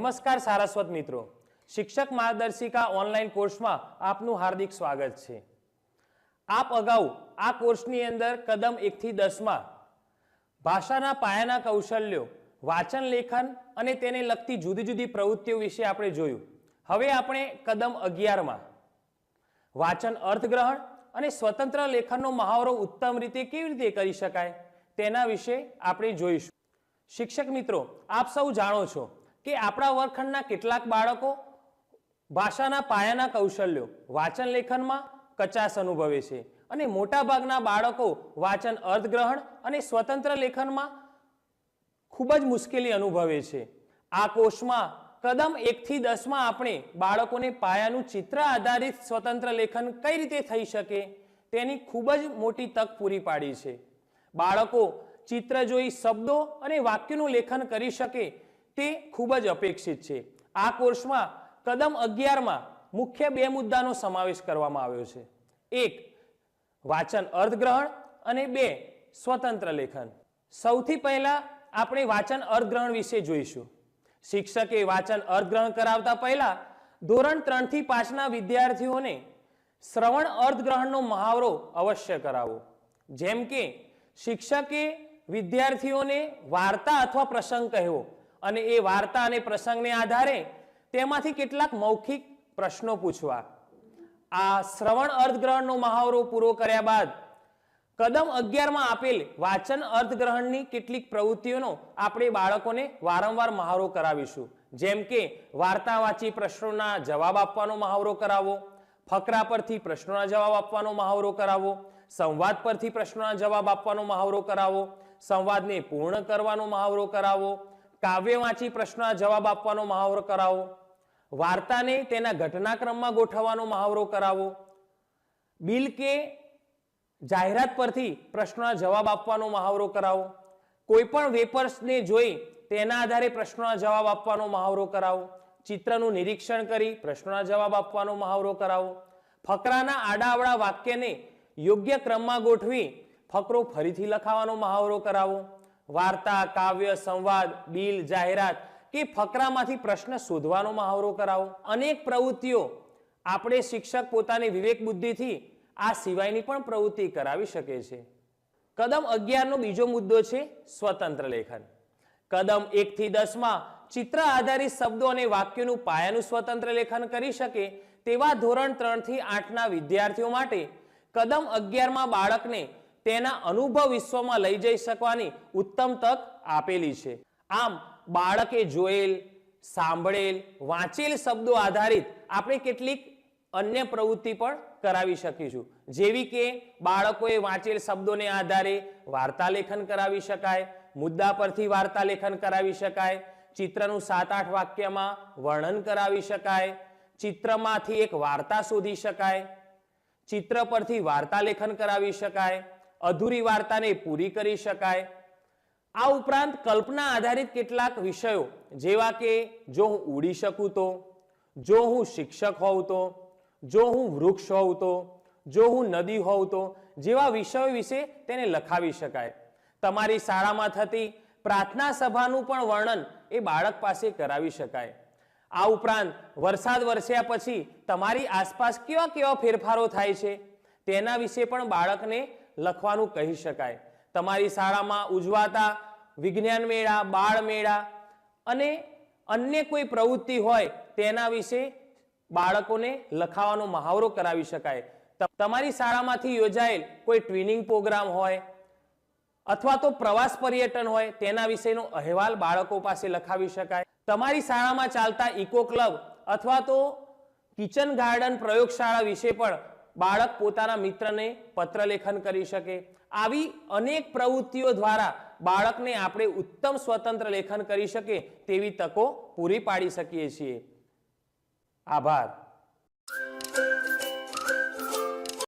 નમસ્કાર સારસ્વત મિત્રો, શિક્ષક માર્ગદર્શિકા ઓનલાઈન કોર્સમાં આપનું હાર્દિક સ્વાગત છે। આપ અગાઉ આ કોર્સની અંદર કદમ 1 થી 10 માં ભાષાના પાયાના કૌશલ્યો, વાચન લેખન અને તેને લગતી જુદી જુદી પ્રવૃત્તિઓ વિશે આપણે જોયું। હવે આપણે કદમ 11 માં વાચન અર્થગ્રહણ અને સ્વતંત્ર લેખનનો મહાવરો ઉત્તમ રીતે કેવી રીતે કરી શકાય તેના વિશે આપણે જોઈશું। શિક્ષક મિત્રો, આપ સૌ જાણો છો કે આપણા વર્ગખંડના કેટલાક બાળકો ભાષાના પાયાના કૌશલ્યો, વાચન લેખનમાં કચાશ અનુભવે છે અને મોટાભાગના બાળકો વાચન અર્થગ્રહણ અને સ્વતંત્ર લેખનમાં ખૂબ જ મુશ્કેલી અનુભવે છે। આ કોર્સમાં કદમ 1 થી 10 માં આપણે બાળકોને પાયાનું ચિત્ર આધારિત સ્વતંત્ર લેખન કઈ રીતે થઈ શકે તેની ખૂબ જ મોટી તક પૂરી પાડી છે। બાળકો ચિત્ર જોઈ શબ્દો અને વાક્યોનું લેખન કરી શકે તે ખૂબ જ અપેક્ષિત છે। આ કોર્સમાં કદમ 11 માં મુખ્ય 2 મુદ્દાનો સમાવેશ કરવામાં આવ્યો છે। 1 વાચન અર્થગ્રહણ અને 2 સ્વતંત્ર લેખન। સૌથી પહેલા આપણે વાચન અર્થગ્રહણ વિશે જોઈશું। શિક્ષકે વાચન અર્થગ્રહણ કરાવતા પહેલા ધોરણ 3 થી 5 ના વિદ્યાર્થીઓને શ્રવણ અર્થગ્રહણનો મહાવરો અવશ્ય કરાવો। જેમ કે શિક્ષકે વિદ્યાર્થીઓને વાર્તા અથવા પ્રસંગ કહેવો અને એ વાર્તા અને પ્રસંગને આધારે તેમાંથી કેટલાક મૌખિક પ્રશ્નો પૂછવા। આ શ્રવણ અર્થગ્રહણનો મહાવરો પૂરો કર્યા બાદ કદમ 11 માં આપેલ વાચન અર્થગ્રહણની કેટલીક પ્રવૃત્તિઓનો આપણે બાળકોને વારંવાર મહાવરો કરાવીશું। જેમ કે વાર્તા વાંચી પ્રશ્નોના જવાબ આપવાનો મહાવરો કરાવો, ફકરા પરથી પ્રશ્નોના જવાબ આપવાનો મહાવરો કરાવો, સંવાદ પરથી પ્રશ્નોના જવાબ આપવાનો મહાવરો કરાવો, સંવાદને પૂર્ણ કરવાનો મહાવરો કરાવો, કાવ્ય વાંચી પ્રશ્નોના જવાબ આપવાનો મહાવરો કરાવો, વાર્તાને તેના ઘટનાક્રમમાં ગોઠવવાનો મહાવરો કરાવો, બિલ કે જાહેરાત પરથી પ્રશ્નોના જવાબ આપવાનો મહાવરો કરાવો, કોઈ પણ વેપર્સને જોઈ તેના આધારે પ્રશ્નોના જવાબ આપવાનો મહાવરો કરાવો, ચિત્રનું નિરીક્ષણ કરી પ્રશ્નોના જવાબ આપવાનો મહાવરો કરાવો, ફકરાના આડાઅવળા વાક્યને યોગ્ય ક્રમમાં ગોઠવી ફકરો ફરીથી લખાવાનો મહાવરો કરાવો, વાર્તા, કાવ્ય, સંવાદ, બિલ, જાહેરાત કે ફકરામાંથી પ્રશ્ન શોધવાનો મહાવરો કરાવો। અનેક પ્રવૃત્તિઓ આપણે શિક્ષક પોતાની વિવેક બુદ્ધિથી આ સિવાયની પણ પ્રવૃત્તિ કરાવી શકે છે। કદમ 11 નો બીજો મુદ્દો છે સ્વતંત્ર લેખન। કદમ 1 થી 10 માં ચિત્ર આધારિત શબ્દો અને વાક્યોનું પાયાનું સ્વતંત્ર લેખન કરી શકે તેવા ધોરણ 3 થી 8 ના વિદ્યાર્થીઓ માટે કદમ 11 માં બાળકને તેના અનુભવ વિશ્વમાં લઈ જઈ શકવાની ઉત્તમ તક આપેલી છે। આમ બાળકે જોયેલ, સાંભળેલ, વાંચેલ શબ્દો આધારિત આપણે કેટલીક અન્ય પ્રવૃત્તિ પણ કરાવી શકીશું। જેવી કે બાળકોએ વાંચેલ શબ્દોને આધારે વાર્તા લેખન કરાવી શકાય, મુદ્દા પરથી વાર્તા લેખન કરાવી શકાય, ચિત્રનું 7-8 વાક્યમાં વર્ણન કરાવી શકાય, ચિત્રમાંથી એક વાર્તા શોધી શકાય, ચિત્ર પરથી વાર્તા લેખન કરાવી શકાય, અધૂરી વાર્તાને પૂરી કરી શકાય। આ ઉપરાંત કલ્પના આધારિત કેટલાક વિષયો જેવા કે જો હું ઉડી શકું તો, જો હું શિક્ષક હોઉં તો, જો હું વૃક્ષ હોઉં તો, જો હું નદી હોઉં તો જેવા વિષયો વિશે તેને લખાવી શકાય। તમારી શાળામાં થતી પ્રાર્થના સભાનું પણ વર્ણન એ બાળક પાસે કરાવી શકાય। આ ઉપરાંત વરસાદ વરસ્યા પછી તમારી આસપાસ કેવા કેવા ફેરફારો થાય છે તેના વિશે પણ બાળકને લખવાનું કહી શકાય। તમારી શાળામાં ઉજવાતા વિજ્ઞાન મેળા, બાળ મેળા અને અન્ય કોઈ પ્રવૃત્તિ હોય તેના વિશે બાળકોને લખાવાનો મહાવરો કરાવી શકાય। તમારી શાળામાંથી યોજાયેલ કોઈ ટ્વિનિંગ પ્રોગ્રામ હોય અથવા તો પ્રવાસ પર્યટન હોય તેના વિશેનો અહેવાલ બાળકો પાસે લખાવી શકાય। તમારી શાળામાં ચાલતા ઇકો ક્લબ અથવા તો કિચન ગાર્ડન પ્રયોગશાળા વિશે પણ બાળક પોતાના મિત્રને પત્ર લેખન કરી શકે। આવી અનેક પ્રવૃત્તિઓ દ્વારા બાળકને આપણે ઉત્તમ સ્વતંત્ર લેખન કરી શકે તેવી તકો પૂરી પાડી શકીએ છીએ। આભાર।